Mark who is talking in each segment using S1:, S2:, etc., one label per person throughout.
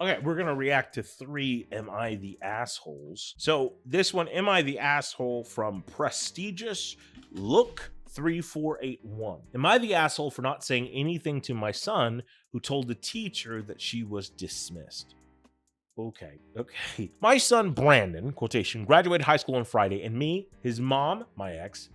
S1: Okay, we're gonna react to 3 Am I the Assholes? So this one, Am I the Asshole from Prestigious Look 3481. Am I the asshole for not saying anything to my son who told the teacher that she was dismissed? Okay. My son Brandon, quotation, graduated high school on Friday, and me, his mom, my ex,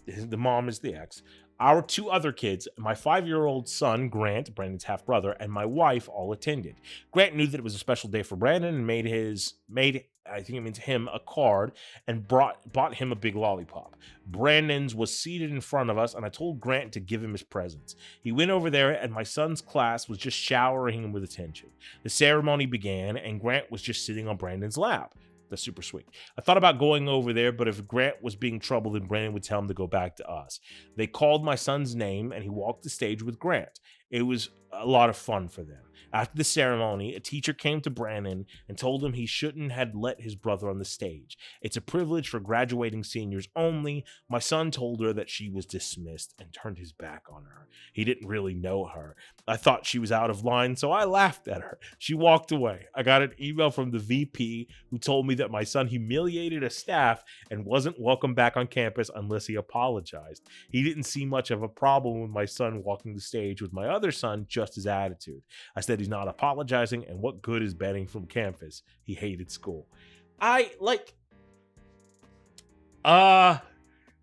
S1: the mom is the ex, our 2 other kids, my 5-year-old son, Grant, Brandon's half brother, and my wife all attended. Grant knew that it was a special day for Brandon and made I think it means him a card and bought him a big lollipop. Brandon's was seated in front of us, and I told Grant to give him his presents. He went over there, and my son's class was just showering him with attention. The ceremony began, and Grant was just sitting on Brandon's lap. That's super sweet. I thought about going over there, but if Grant was being troubled, then Brandon would tell him to go back to us. They called my son's name, and he walked the stage with Grant. It was a lot of fun for them. After the ceremony, a teacher came to Brandon and told him he shouldn't have let his brother on the stage. It's a privilege for graduating seniors only. My son told her that she was dismissed and turned his back on her. He didn't really know her. I thought she was out of line, so I laughed at her. She walked away. I got an email from the VP who told me that my son humiliated a staff and wasn't welcome back on campus unless he apologized. He didn't see much of a problem with my son walking the stage with my other son, just his attitude. I said he's not apologizing, and what good is banning from campus? He hated school. That's a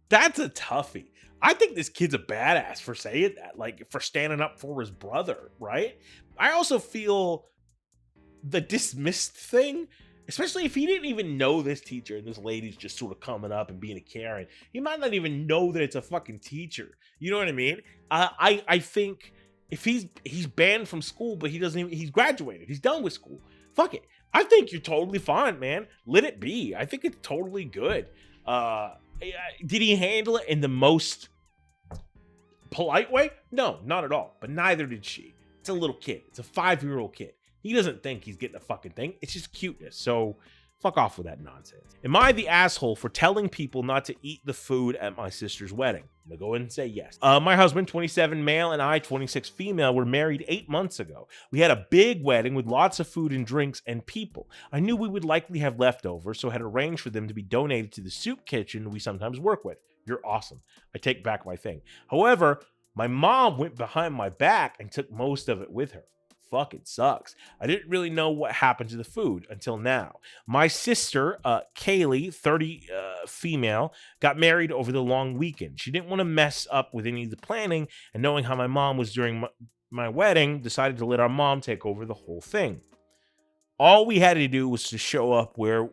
S1: toughie. I think this kid's a badass for saying that, like for standing up for his brother, right? I also feel the dismissed thing, especially if he didn't even know this teacher and this lady's just sort of coming up and being a Karen. He might not even know that it's a fucking teacher. You know what I mean? I think if he's banned from school, but he's graduated. He's done with school. Fuck it. I think you're totally fine, man. Let it be. I think it's totally good. Did he handle it in the most polite way? No, not at all. But neither did she. It's a little kid. It's a 5-year-old kid. He doesn't think he's getting a fucking thing. It's just cuteness. So fuck off with that nonsense. Am I the asshole for telling people not to eat the food at my sister's wedding? I'm gonna go ahead and say yes. My husband, 27 male, and I, 26 female, were married 8 months ago. We had a big wedding with lots of food and drinks and people. I knew we would likely have leftovers, so had arranged for them to be donated to the soup kitchen we sometimes work with. You're awesome. I take back my thing. However, my mom went behind my back and took most of it with her. Fucking sucks. I didn't really know what happened to the food until now. My sister, Kaylee, 30 female, got married over the long weekend. She didn't want to mess up with any of the planning, and knowing how my mom was during my wedding, decided to let our mom take over the whole thing. All we had to do was to show up where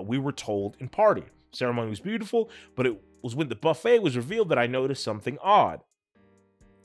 S1: we were told and party. Ceremony was beautiful, but it was when the buffet was revealed that I noticed something odd.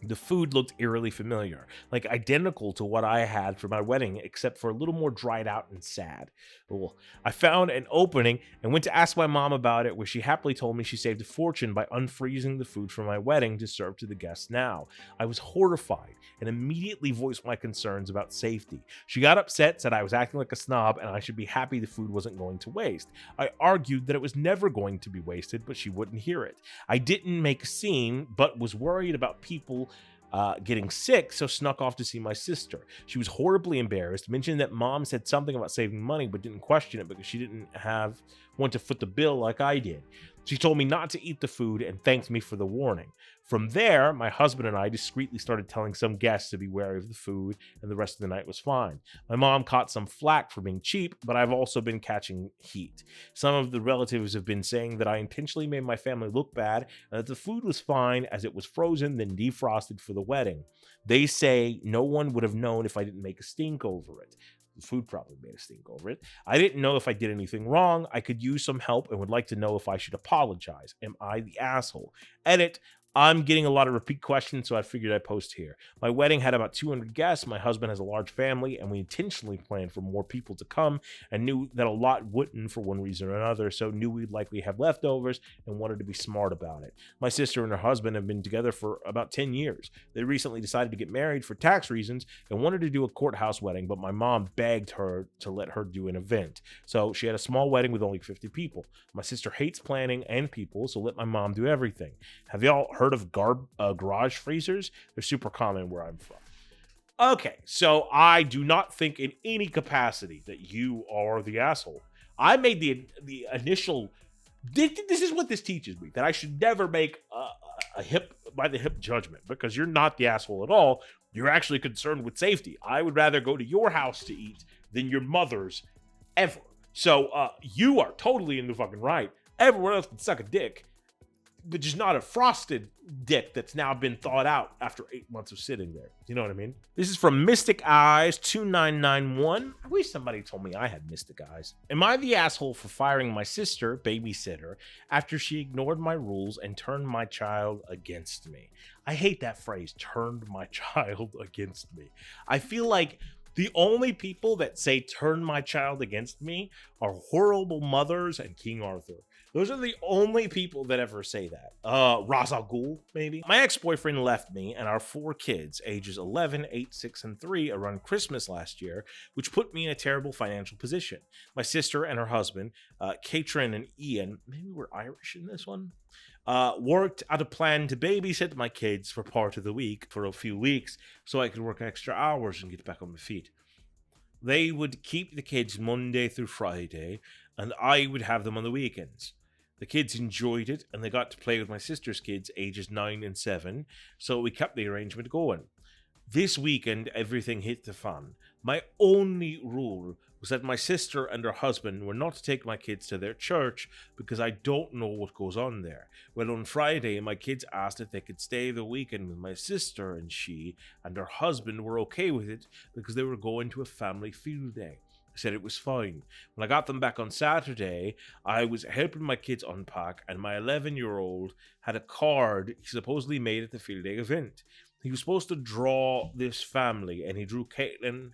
S1: The food looked eerily familiar, like identical to what I had for my wedding, except for a little more dried out and sad. Well, I found an opening and went to ask my mom about it, where she happily told me she saved a fortune by unfreezing the food for my wedding to serve to the guests now. I was horrified and immediately voiced my concerns about safety. She got upset, said I was acting like a snob and I should be happy the food wasn't going to waste. I argued that it was never going to be wasted, but she wouldn't hear it. I didn't make a scene, but was worried about people getting sick, so snuck off to see my sister. She was horribly embarrassed, mentioned that mom said something about saving money, but didn't question it because she didn't want to foot the bill like I did. She told me not to eat the food and thanked me for the warning. From there, my husband and I discreetly started telling some guests to be wary of the food, and the rest of the night was fine. My mom caught some flack for being cheap, but I've also been catching heat. Some of the relatives have been saying that I intentionally made my family look bad, and that the food was fine as it was frozen then defrosted for the wedding. They say no one would have known if I didn't make a stink over it. The food probably made a stink over it. I didn't know if I did anything wrong. I could use some help and would like to know if I should apologize. Am I the asshole? Edit. I'm getting a lot of repeat questions, so I figured I'd post here. My wedding had about 200 guests. My husband has a large family, and we intentionally planned for more people to come and knew that a lot wouldn't for one reason or another, so knew we'd likely have leftovers and wanted to be smart about it. My sister and her husband have been together for about 10 years. They recently decided to get married for tax reasons and wanted to do a courthouse wedding, but my mom begged her to let her do an event. So she had a small wedding with only 50 people. My sister hates planning and people, so let my mom do everything. Have y'all heard of garage freezers? They're super common where I'm from. Okay, so I do not think in any capacity that you are the asshole. I made the initial. This is what this teaches me, that I should never make a hip by the hip judgment, because you're not the asshole at all. You're actually concerned with safety. I would rather go to your house to eat than your mother's ever. So you are totally in the fucking right. Everyone else can suck a dick, but just not a frosted dick that's now been thawed out after 8 months of sitting there. You know what I mean? This is from Mystic Eyes 2991. I wish somebody told me I had mystic eyes. Am I the asshole for firing my sister, babysitter, after she ignored my rules and turned my child against me? I hate that phrase, turned my child against me. I feel like the only people that say turn my child against me are horrible mothers and King Arthur. Those are the only people that ever say that. Ra's al Ghul, maybe. My ex-boyfriend left me and our 4 kids, ages 11, 8, 6, and 3, around Christmas last year, which put me in a terrible financial position. My sister and her husband, Katrin and Ian, maybe we're Irish in this one, worked out a plan to babysit my kids for part of the week for a few weeks so I could work extra hours and get back on my feet. They would keep the kids Monday through Friday, and I would have them on the weekends. The kids enjoyed it, and they got to play with my sister's kids, ages 9 and 7, so we kept the arrangement going. This weekend, everything hit the fan. My only rule was that my sister and her husband were not to take my kids to their church because I don't know what goes on there. Well, on Friday, my kids asked if they could stay the weekend with my sister, and she and her husband were okay with it because they were going to a family field day. I said it was fine. When I got them back on Saturday, I was helping my kids unpack, and my 11-year-old had a card he supposedly made at the field day event. He was supposed to draw this family, and he drew Katrin,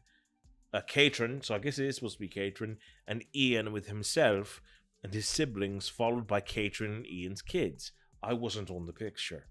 S1: so I guess it is supposed to be Katrin, and Ian with himself and his siblings, followed by Katrin and Ian's kids. I wasn't on the picture.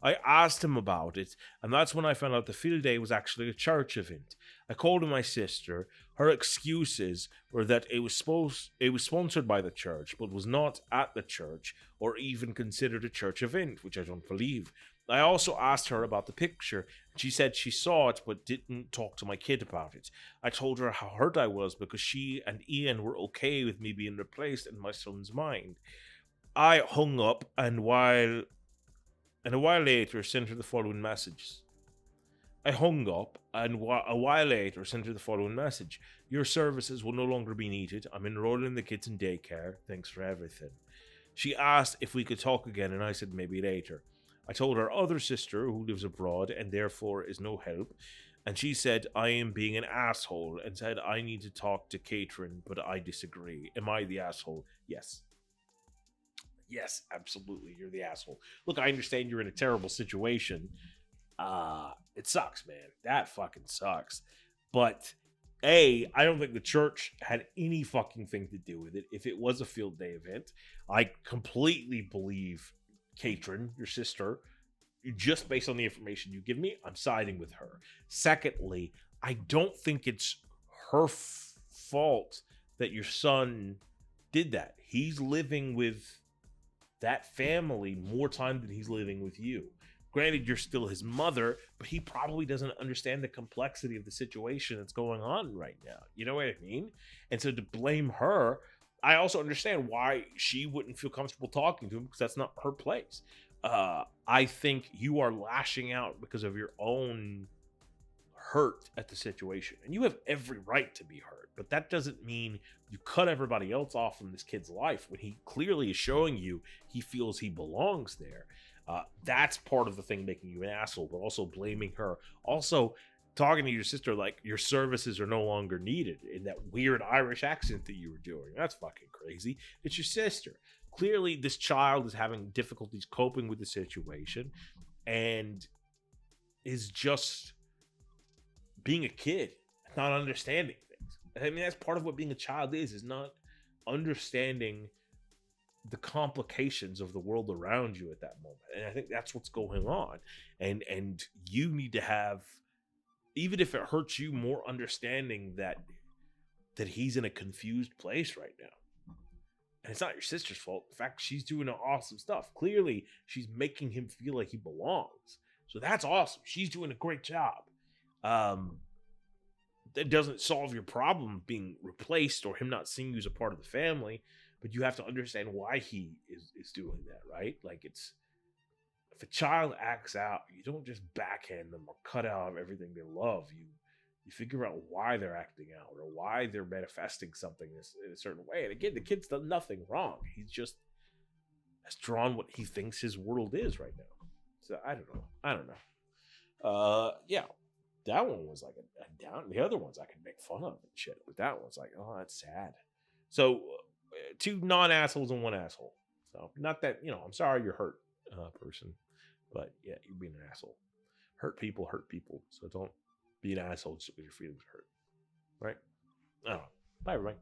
S1: I asked him about it, and that's when I found out the field day was actually a church event. I called my sister. Her excuses were that it was sponsored by the church, but was not at the church or even considered a church event, which I don't believe. I also asked her about the picture. She said she saw it, but didn't talk to my kid about it. I told her how hurt I was because she and Ian were okay with me being replaced in my son's mind. I hung up, and a while later sent her the following message. A while later sent her the following message. Your services will no longer be needed. I'm enrolling the kids in daycare. Thanks for everything. She asked if we could talk again, and I said maybe later. I told her other sister, who lives abroad and therefore is no help, and she said I am being an asshole and said I need to talk to Katrin, but I disagree. Am I the asshole? Yes. Yes, absolutely. You're the asshole. Look, I understand you're in a terrible situation. It sucks, man. That fucking sucks. But I don't think the church had any fucking thing to do with it. If it was a field day event, I completely believe Katrin, your sister. Just based on the information you give me, I'm siding with her. Secondly, I don't think it's her fault that your son did that. He's living with that family more time than he's living with you. Granted, you're still his mother, but he probably doesn't understand the complexity of the situation that's going on right now. You know what I mean? And so to blame her, I also understand why she wouldn't feel comfortable talking to him, because that's not her place. I think you are lashing out because of your own hurt at the situation, and you have every right to be hurt, but that doesn't mean you cut everybody else off from this kid's life when he clearly is showing you he feels he belongs there. That's part of the thing making you an asshole, but also blaming her. Also talking to your sister like your services are no longer needed in that weird Irish accent that you were doing. That's fucking crazy. It's your sister. Clearly this child is having difficulties coping with the situation and is just being a kid, not understanding things. I mean, that's part of what being a child is not understanding the complications of the world around you at that moment. And I think that's what's going on. And you need to have, even if it hurts you, more understanding that he's in a confused place right now. And it's not your sister's fault. In fact, she's doing awesome stuff. Clearly, she's making him feel like he belongs. So that's awesome. She's doing a great job. Um, that doesn't solve your problem being replaced or him not seeing you as a part of the family, but you have to understand why he is doing that, right? Like, it's, if a child acts out, you don't just backhand them or cut out of everything they love. You figure out why they're acting out or why they're manifesting something in a certain way. And again, the kid's done nothing wrong. He's just has drawn what he thinks his world is right now. So I don't know. Yeah, that one was like a down. The other ones I could make fun of and shit, but that one's like, oh, that's sad. So two non-assholes and one asshole. So not that, I'm sorry you're hurt, person, but yeah, you're being an asshole. Hurt people. So don't be an asshole just because your feelings hurt. Right? I don't know. Bye, everybody.